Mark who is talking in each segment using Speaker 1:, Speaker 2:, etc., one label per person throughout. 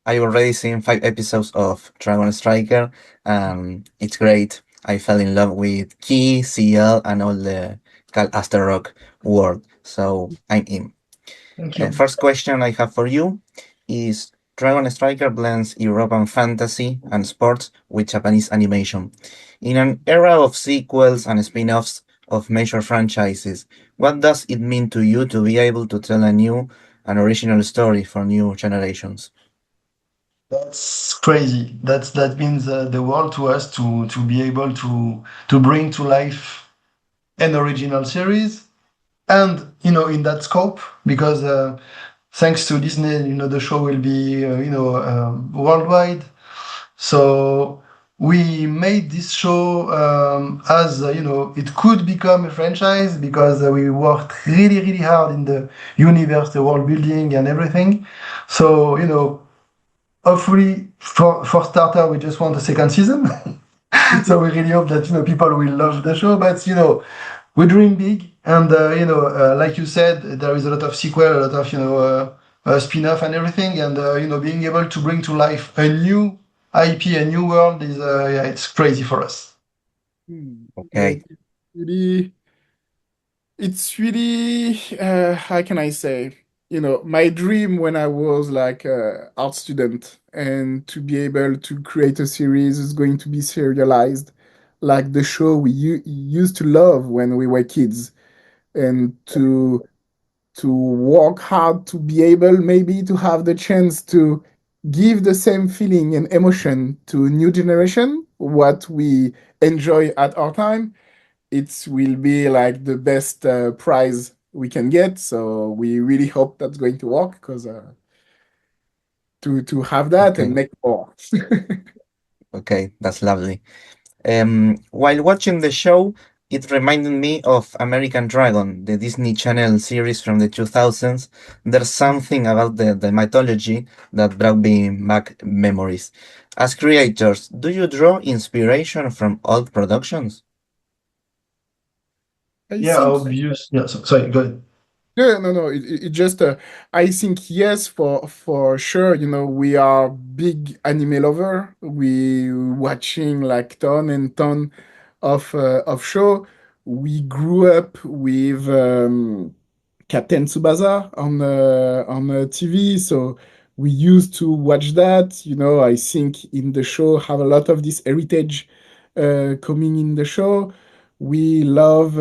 Speaker 1: I already seen 5 episodes of Dragon Striker, and it's great. I fell in love with Key, CL, and all the Cal Aster Rock world. So I'm in.
Speaker 2: Thank you.
Speaker 1: First question I have for you is Dragon Striker blends European fantasy and sports with Japanese animation. In an era of sequels and spin offs of major franchises, what does it mean to you to be able to tell a new and original story for new generations?
Speaker 2: That's crazy. That means the world to us to be able to bring to life an original series, and in that scope, because thanks to Disney, the show will be worldwide. So we made this show as it could become a franchise, because we worked really really hard in the universe, the world building and everything. So hopefully, for starter, we just want a second season. So we really hope that people will love the show. But we dream big, and like you said, there is a lot of sequel, a lot of spin-off and everything, and being able to bring to life a new IP, a new world is yeah, it's crazy for us.
Speaker 1: Okay.
Speaker 3: Really, it's really, how can I say, my dream when I was like a art student, and to be able to create a series is going to be serialized, like the show we used to love when we were kids, and to work hard to be able maybe to have the chance to give the same feeling and emotion to new generation what we enjoy at our time. It will be like the best prize we can get, so we really hope that's going to work, because to have that and
Speaker 1: Okay.
Speaker 3: make more.
Speaker 1: Okay. That's lovely. While watching the show, it reminded me of American Dragon, the Disney Channel series from the 2000s. There's something about the mythology that brought me back memories. As creators, do you draw inspiration from old productions?
Speaker 3: I
Speaker 2: Yeah,
Speaker 3: think
Speaker 2: obvious. Yeah, sorry, go ahead.
Speaker 3: yeah, no, no. It just, I think yes, for sure. We are big anime lover. We watching like ton and ton of show. We grew up with Captain Tsubasa on TV, so we used to watch that. I think in the show have a lot of this heritage coming in the show. We love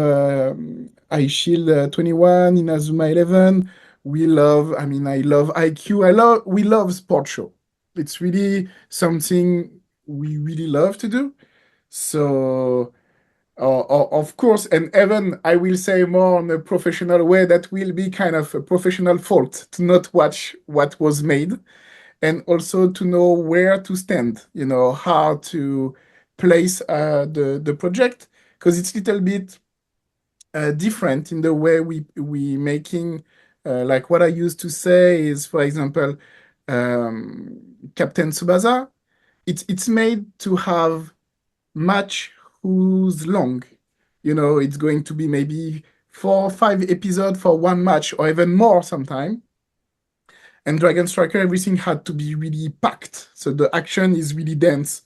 Speaker 3: I Shield 21, Inazuma 11. I love IQ. We love sport show. It's really something we really love to do. So, of course, and even I will say more on a professional way, that will be kind of a professional fault to not watch what was made, and also to know where to stand, how to place the project, because it's a little bit different in the way we making. Like what I used to say is, for example, Captain Tsubasa. It's made to have match who's long. It's going to be maybe 4 or 5 episodes for one match, or even more sometime. And Dragon Striker, everything had to be really packed, so the action is really dense.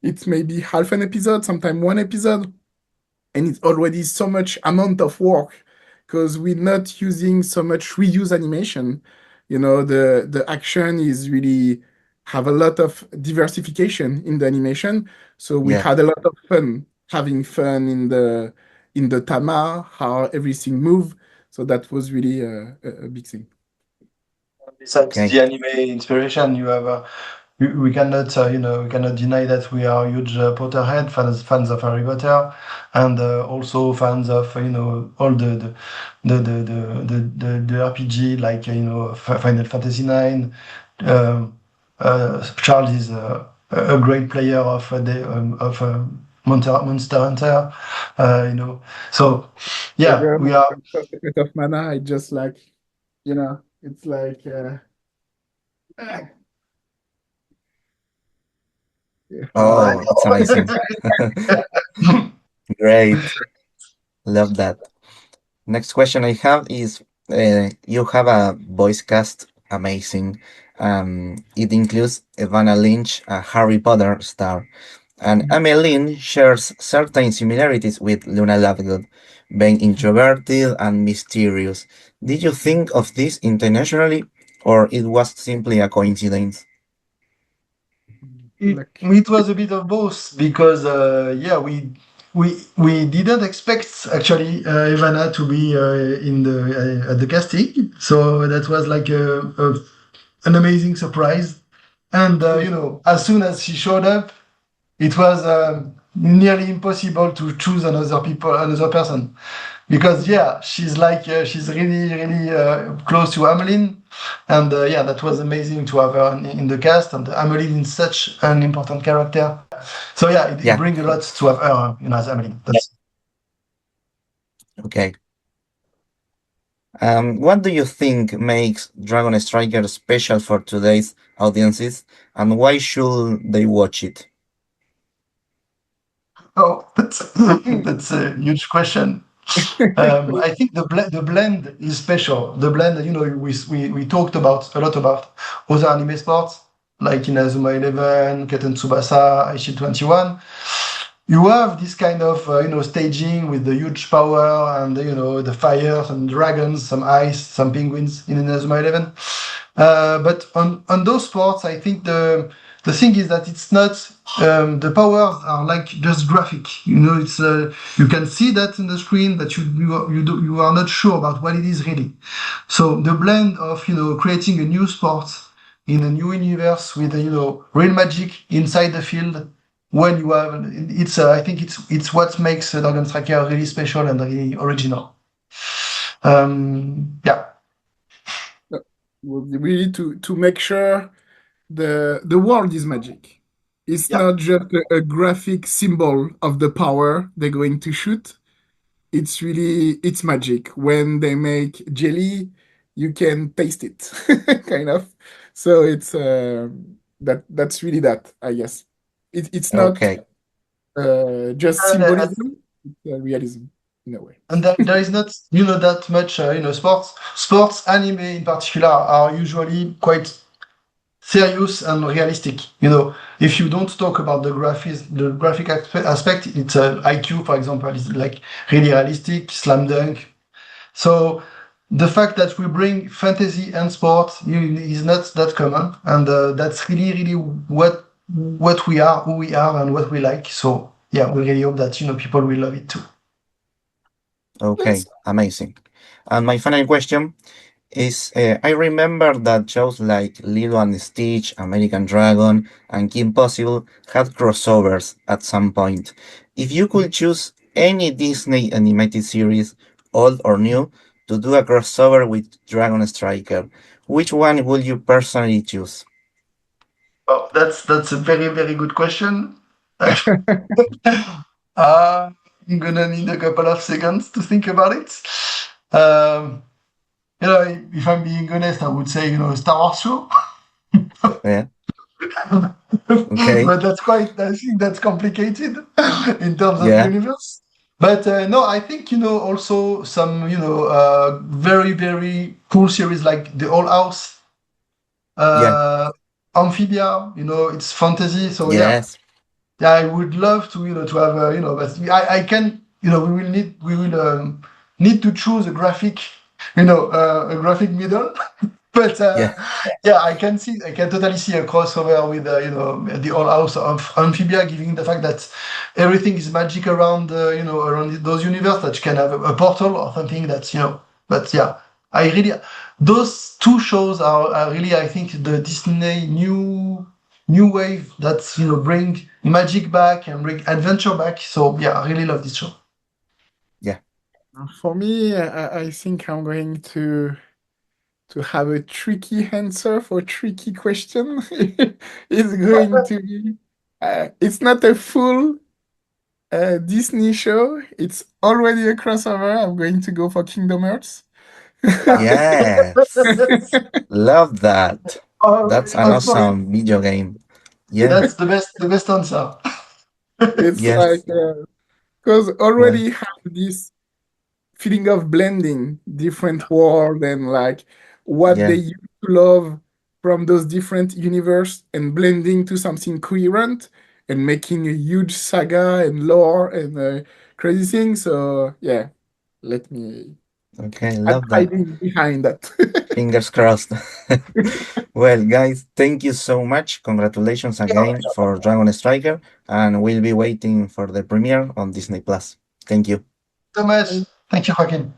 Speaker 3: It's maybe half an episode, sometimes one episode, and it's already so much amount of work, because we're not using so much reuse animation. The action is really have a lot of diversification in the animation, so we
Speaker 1: Yeah.
Speaker 3: had a lot of fun having fun in the tama, how everything move. So that was really a big thing.
Speaker 2: Besides
Speaker 1: Okay.
Speaker 2: the anime inspiration, you have we cannot deny that we are huge Potterhead fans of Harry Potter, and also fans of all the RPG, like Final Fantasy 9. Um, Charles is a great player Monster Hunter. So yeah,
Speaker 3: Ever
Speaker 2: we are.
Speaker 3: have Secret of Mana, I just like, it's like yeah,
Speaker 1: Oh, it's amazing. Great. Love that. Next question I have is you have a voice cast amazing. It includes Evanna Lynch, a Harry Potter star, and Emmeline shares certain similarities with Luna Lovegood, being introverted and mysterious. Did you think of this intentionally, or it was simply a coincidence?
Speaker 2: It
Speaker 3: Look.
Speaker 2: it was a bit of both because yeah we didn't expect actually Ivana to be in the at the casting, so that was like an amazing surprise. And you know, as soon as she showed up, it was nearly impossible to choose another person, because yeah, she's like she's really close to Ameline, and yeah, that was amazing to have her in the cast, and Ameline is such an important character. So yeah, it
Speaker 1: Yeah,
Speaker 2: brings a lot to have her, you know, as Ameline. That's
Speaker 1: okay. What do you think makes Dragon Striker special for today's audiences, and why should they watch it?
Speaker 2: oh, that's a huge question. I think the blend is special. The blend, you know, we talked about a lot about other anime sports like Inazuma 11, Katen Tsubasa, Aichi 21. You have this kind of you know, staging with the huge power and you know, the fires and dragons, some ice, some penguins in Inazuma 11. But on those sports, I think the thing is that it's not the powers are like just graphic. You know, it's you can see that in the screen, but you are not sure about what it is really. So the blend of, you know, creating a new sport in a new universe with you know, real magic inside the field, when you have it's I think it's what makes Dragon Striker really special and really original. Yeah,
Speaker 3: Really to make sure the world is magic. It's
Speaker 2: yeah.
Speaker 3: not just a graphic symbol of the power they're going to shoot. It's really it's magic. When they make jelly, you can taste it, kind of. So it's that's really that, I guess. It's not
Speaker 1: Okay,
Speaker 3: just
Speaker 2: And
Speaker 3: symbolism, it's realism in a way.
Speaker 2: and there is not, you know, that much you know, sports anime in particular are usually quite serious and realistic. You know, if you don't talk about the graphic aspect, it's IQ, for example, is like really realistic, slam dunk. So the fact that we bring fantasy and sport is not that common, and that's really what we are, who we are, and what we like. So yeah, we really hope that, you know, people will love it too.
Speaker 1: okay,
Speaker 3: That's
Speaker 1: amazing. And my final question is I remember that shows like Lilo and Stitch, American Dragon, and Kim Possible had crossovers at some point. If you could choose any Disney animated series, old or new, to do a crossover with Dragon Striker, which one would you personally choose?
Speaker 2: Oh, that's a very good question. I'm gonna need a couple of seconds to think about it. Um, you know, if I'm being honest, I would say, you know, a Star Wars show.
Speaker 1: Yeah, okay,
Speaker 2: But that's quite, I think that's complicated in terms of
Speaker 1: yeah,
Speaker 2: universe. But no, I think, you know, also some, you know, very cool series like The Old House,
Speaker 1: yeah,
Speaker 2: uh, Amphibia, you know, it's fantasy. So yeah,
Speaker 1: yes,
Speaker 2: yeah, I would love to, you know, to have, you know, but I can, you know, we will need to choose a graphic, you know, a graphic middle. But
Speaker 1: yeah,
Speaker 2: yeah, I can totally see a crossover with, you know, the whole house of Amphibia, given the fact that everything is magic around, you know, around those universe, that you can have a portal or something that's, you know, but yeah, I really, those two shows are really, I think, the Disney new wave that's, you know, bring magic back and bring adventure back. So yeah, I really love this show.
Speaker 1: yeah,
Speaker 3: for me, I think I'm going to have a tricky answer for a tricky question. It's going to be it's not a full Disney show. It's already a crossover. I'm going to go for Kingdom Hearts.
Speaker 1: yes. Love that. That's an
Speaker 2: Of course,
Speaker 1: awesome video game. Yeah,
Speaker 2: that's the best answer.
Speaker 3: It's like
Speaker 1: yes,
Speaker 3: because
Speaker 1: yeah,
Speaker 3: already have this feeling of blending different world and like what they
Speaker 1: yeah,
Speaker 3: used to love from those different universe and blending to something coherent and making a huge saga and lore and crazy things. So yeah, let me.
Speaker 1: Okay,
Speaker 3: I'm
Speaker 1: love that.
Speaker 3: hiding behind that.
Speaker 1: Fingers crossed. Well, guys, thank you so much. Congratulations again for Dragon Striker, and we'll be waiting for the premiere on Disney Plus. Thank you.
Speaker 2: So much.
Speaker 3: Thank
Speaker 2: Thank you, Joaquin.